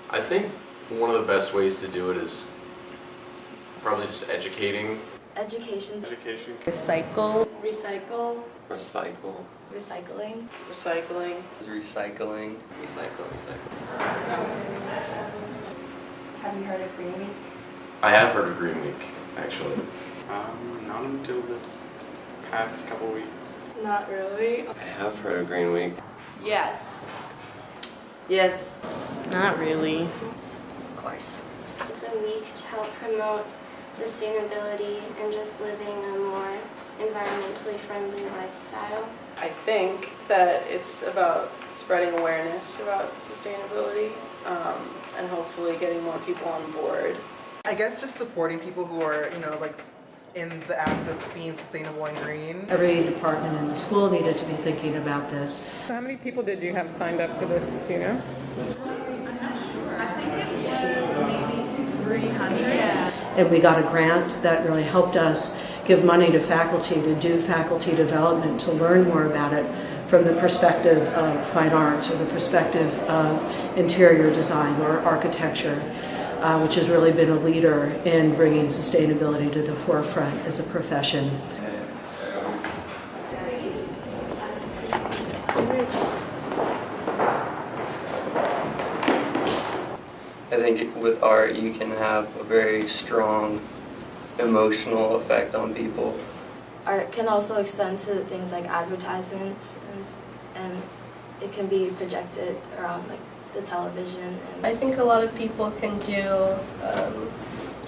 I think one of the best ways to do it is probably just educating. Education. Recycle. Recycle. Recycle. Recycling. Recycling. Recycling. Have you heard of Green Week? I have heard of Green Week, actually. Not until this past couple weeks. Not really. I have heard of Green Week. Yes. Yes. Not really. Of course. It's a week to help promote sustainability and just living a more environmentally friendly lifestyle. I think that it's about spreading awareness about sustainability and hopefully getting more people on board. I guess just supporting people who are, like in the act of being sustainable and green. Every department in the school needed to be thinking about this. So how many people did you have signed up for this, do you know? I think it was maybe 300. And we got a grant that really helped us give money to faculty to do faculty development, to learn more about it from the perspective of fine arts or the perspective of interior design or architecture, which has really been a leader in bringing sustainability to the forefront as a profession. I think with art you can have a very strong emotional effect on people. Art can also extend to things like advertisements, and it can be projected around like the television. I think a lot of people can do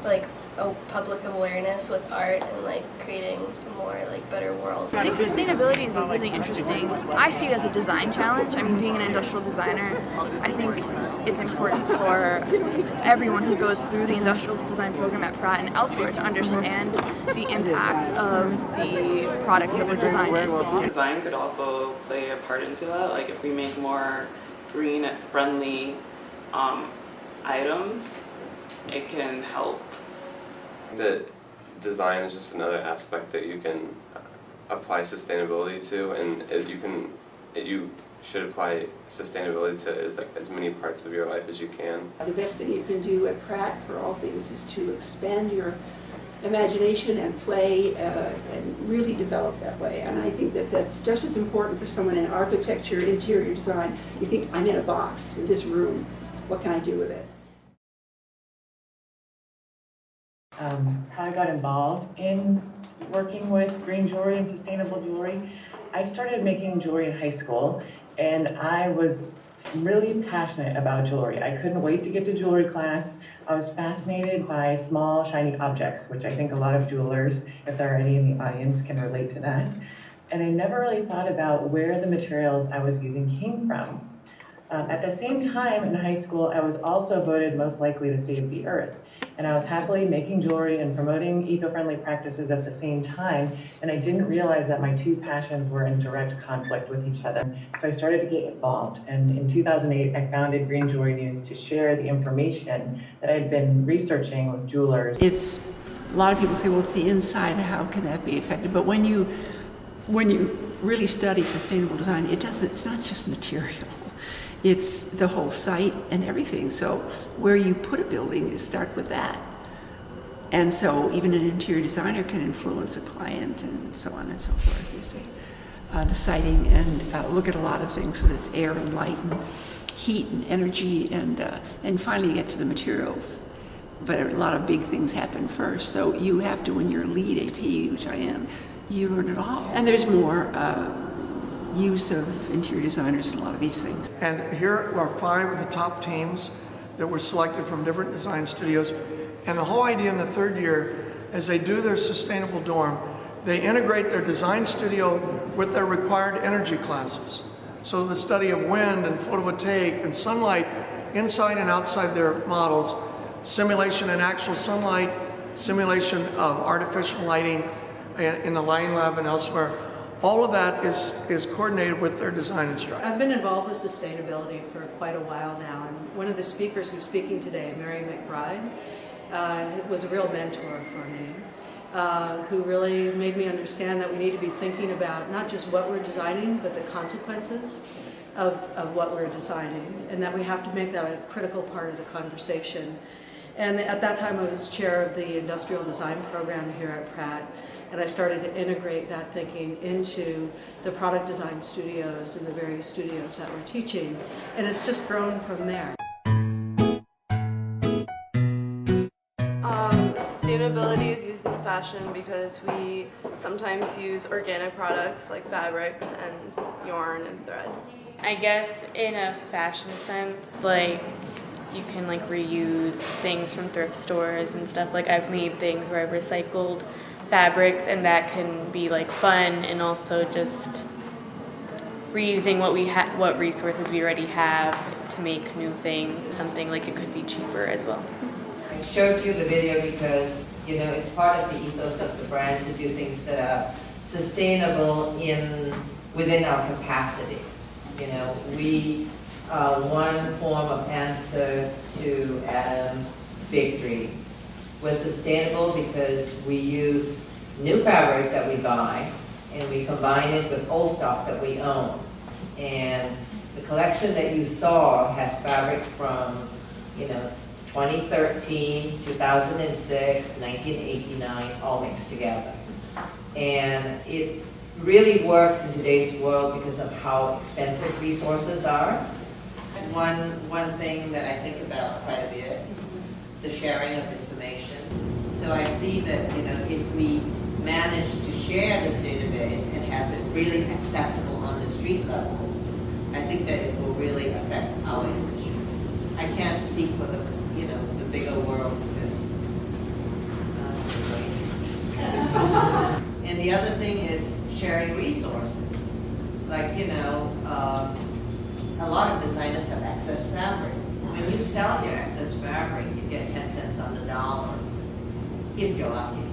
like a public awareness with art and like creating a more like better world. I think sustainability is really interesting. I see it as a design challenge. I mean, being an industrial designer, I think it's important for everyone who goes through the industrial design program at Pratt and elsewhere to understand the impact of the products that we're designing. Design could also play a part into that. Like if we make more green-friendly items, it can help. That design is just another aspect that you can apply sustainability to, and you should apply sustainability to as many parts of your life as you can. The best thing you can do at Pratt for all things is to expand your imagination and play and really develop that way. And I think that that's just as important for someone in architecture, interior design. You think, I'm in a box in this room, what can I do with it? How I got involved in working with green jewelry and sustainable jewelry. I started making jewelry in high school, and I was really passionate about jewelry. I couldn't wait to get to jewelry class. I was fascinated by small, shiny objects, which I think a lot of jewelers, if there are any in the audience, can relate to that. And I never really thought about where the materials I was using came from. At the same time in high school, I was also voted most likely to save the earth. And I was happily making jewelry and promoting eco-friendly practices at the same time, and I didn't realize that my two passions were in direct conflict with each other. So I started to get involved, and in 2008, I founded Green Jewelry News to share the information that I'd been researching with jewelers. It's, a lot of people say, well, it's the inside, how can that be affected? But when you really study sustainable design, it's not just material. It's the whole site and everything. So where you put a building, you start with that. And so even an interior designer can influence a client and so on and so forth, you see. The siting and look at a lot of things, because it's air and light and heat and energy and finally get to the materials. But a lot of big things happen first. So you have to, when you're lead AP, which I am, you learn it all. And there's more use of interior designers in a lot of these things. And here are 5 of the top teams that were selected from different design studios. And the whole idea in the 3rd year, as they do their sustainable dorm, they integrate their design studio with their required energy classes. So the study of wind and photovoltaic and sunlight inside and outside their models, simulation and actual sunlight, simulation of artificial lighting in the lighting lab and elsewhere. All of that is coordinated with their design instructor. I've been involved with sustainability for quite a while now, and one of the speakers who's speaking today, Mary McBride, was a real mentor for me, who really made me understand that we need to be thinking about not just what we're designing, but the consequences of what we're designing, and that we have to make that a critical part of the conversation. And at that time, I was chair of the industrial design program here at Pratt, and I started to integrate that thinking into the product design studios and the various studios that we're teaching, and it's just grown from there. Sustainability is used in fashion because we sometimes use organic products like fabrics and yarn and thread. I guess in a fashion sense, like you can like reuse things from thrift stores and stuff. Like I've made things where I've recycled fabrics, and that can be like fun, and also just reusing what resources we already have to make new things. Something like it could be cheaper as well. I showed you the video because, you know, it's part of the ethos of the brand to do things that are sustainable within our capacity. You know, we are one form of answer to Adam's big dreams. We're sustainable because we use new fabric that we buy and we combine it with old stuff that we own. And the collection that you saw has fabric from, you know, 2013, 2006, 1989, all mixed together. And it really works in today's world because of how expensive resources are. One thing that I think about quite a bit, the sharing of information. So I see that, you know, if we manage to share this database and have it really accessible on the street level, I think that it will really affect our industry. I can't speak for the, you know, the bigger world because and the other thing is sharing resources. Like, you know, a lot of designers have excess fabric. When you sell your excess fabric, you get 10 cents on the dollar, if you're lucky.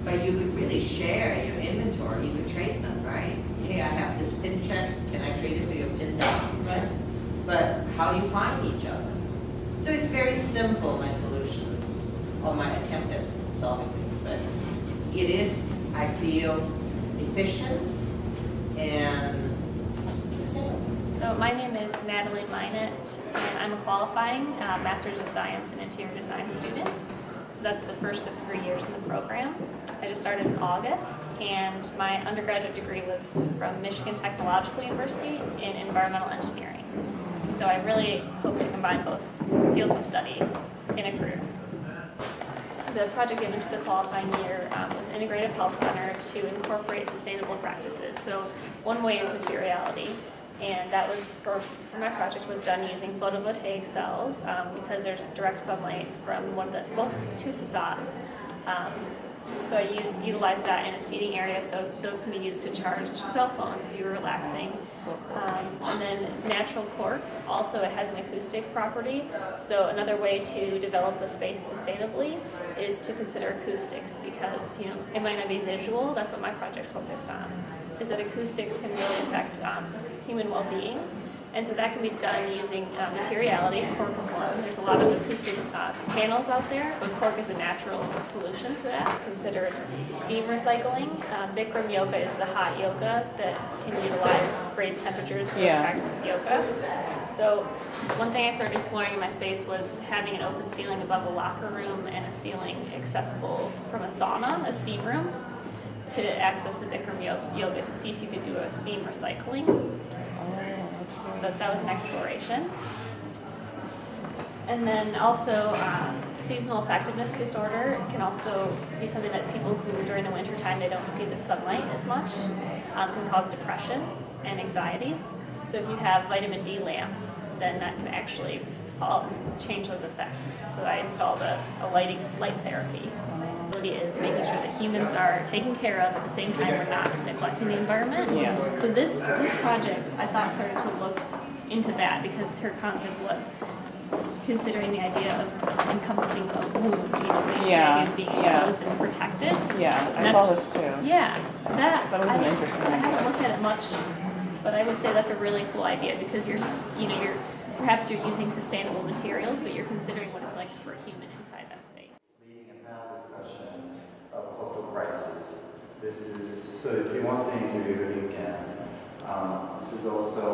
But you could really share your inventory. You could trade them, right? Hey, I have this pin check. Can I trade it for your pin down? Right? But how do you find each other? So it's very simple, my solutions, or my attempt at solving things. But it is, I feel, efficient and sustainable. So my name is Natalie Minot, and I'm a qualifying Master's of Science in Interior Design student. So that's the first of 3 years in the program. I just started in August, and my undergraduate degree was from Michigan Technological University in environmental engineering. So I really hope to combine both fields of study in a career. The project given to the qualifying year was Integrative Health Center to incorporate sustainable practices. So one way is materiality, and that was for my project was done using photovoltaic cells because there's direct sunlight from both two facades. So I utilized that in a seating area, so those can be used to charge cell phones if you were relaxing. And then natural cork, also it has an acoustic property. So another way to develop a space sustainably is to consider acoustics, because you know it might not be visual. That's what my project focused on, is that acoustics can really affect human well-being. And so that can be done using materiality. Cork is one. There's a lot of acoustic panels out there, but cork is a natural solution to that. Consider steam recycling. Bikram yoga is the hot yoga that can utilize raised temperatures for the practice of yoga. So one thing I started exploring in my space was having an open ceiling above a locker room and a ceiling accessible from a sauna, a steam room, to access the Bikram yoga to see if you could do a steam recycling. So that was an exploration. And then also seasonal effectiveness disorder can also be something that people who during the winter time they don't see the sunlight as much can cause depression and anxiety. So if you have vitamin D lamps, then that can actually change those effects. So I installed a light therapy. Is making sure that humans are taken care of at the same time we're not neglecting the environment. So this project I thought started to look into that, because her concept was considering the idea of encompassing a womb, you know, being enclosed and protected. I saw this too. Yeah, so that was an interesting I idea. haven't looked at it much, but I would say that's a really cool idea, because perhaps you're using sustainable materials, but you're considering what it's like for a human inside that space. Discussion of coastal crisis. This is, so if you want to interview, you can This is also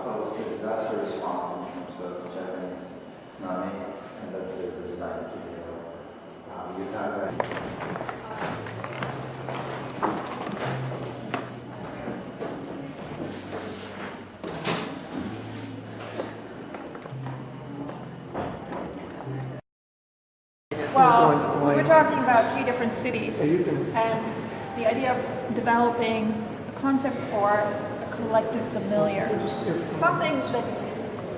close to disaster response in terms of Japanese tsunami, and that there's a design studio. You have a Well, we were talking about 3 different cities, and the idea of developing a concept for a collective familiar, something that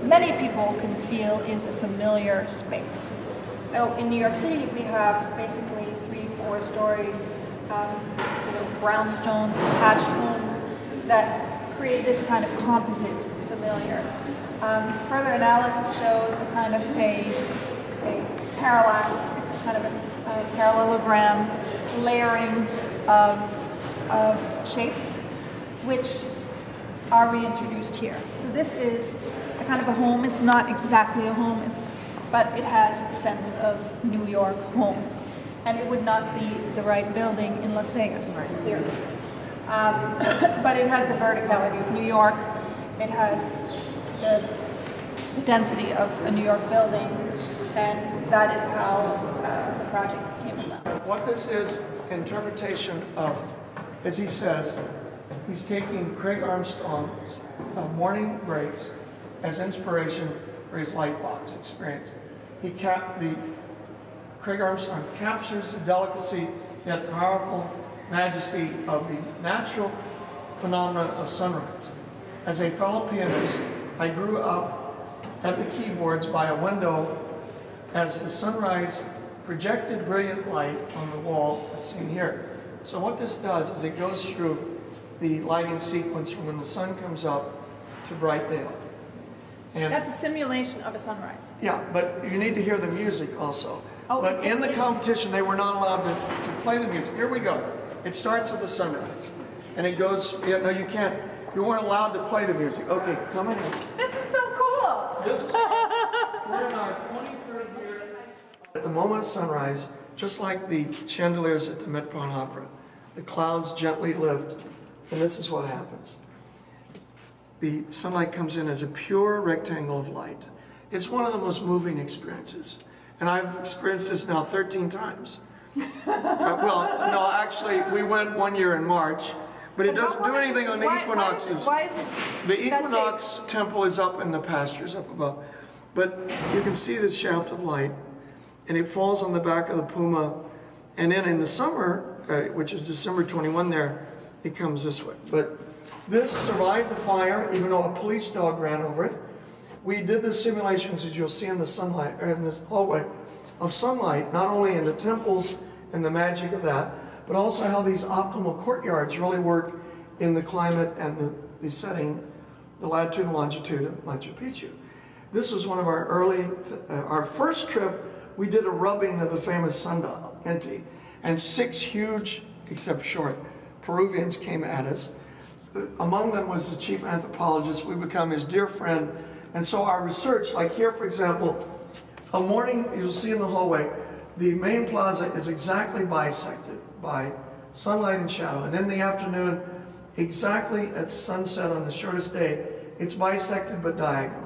many people can feel is a familiar space. So in New York City, we have basically 3-4-story brownstones, attached homes that create this kind of composite familiar. Further analysis shows a kind of a parallax, kind of a parallelogram layering of shapes, which are reintroduced here. So this is a kind of a home. It's not exactly a home, but it has a sense of New York home. And it would not be the right building in Las Vegas, clearly. But it has the verticality of New York. It has the density of a New York building, and that is how the project came about. What this is, interpretation of, as he says, he's taking Craig Armstrong's morning breaks as inspiration for his lightbox experience. Craig Armstrong captures the delicacy yet powerful majesty of the natural phenomenon of sunrise. As a fellow pianist, I grew up at the keyboards by a window as the sunrise projected brilliant light on the wall as seen here. So what this does is it goes through the lighting sequence from when the sun comes up to bright daylight. And that's a simulation of a sunrise. yeah, but you need to hear the music also. Oh, but in the competition, they were not allowed to play the music. Here we go. It starts with the sunrise, and it goes, no, you can't. You weren't allowed to play the music. Okay, come in. This is so cool. This is, we're in our 23rd year. At the moment of sunrise, just like the chandeliers at the Metropolitan Opera, the clouds gently lift, and this is what happens. The sunlight comes in as a pure rectangle of light. It's one of the most moving experiences. And I've experienced this now 13 times. Well, no, actually, we went one year in March, but it doesn't do anything on the equinoxes. Why is it The equinox temple is up in the pastures up above. But you can see the shaft of light, and it falls on the back of the puma. And then in the summer, which is December 21 there, it comes this way. But this survived the fire, even though a police dog ran over it. We did the simulations, as you'll see in the sunlight, or in this hallway, of sunlight, not only in the temples and the magic of that, but also how these optimal courtyards really work in the climate and the setting, the latitude and longitude of Machu Picchu. This was one of our early, our first trip, we did a rubbing of the famous sundial, Inti, and 6 huge, except short, Peruvians came at us. Among them was the chief anthropologist. We become his dear friend. And so our research, like here, for example, a morning, you'll see in the hallway, the main plaza is exactly bisected by sunlight and shadow. And in the afternoon, exactly at sunset on the shortest day, it's bisected but diagonal.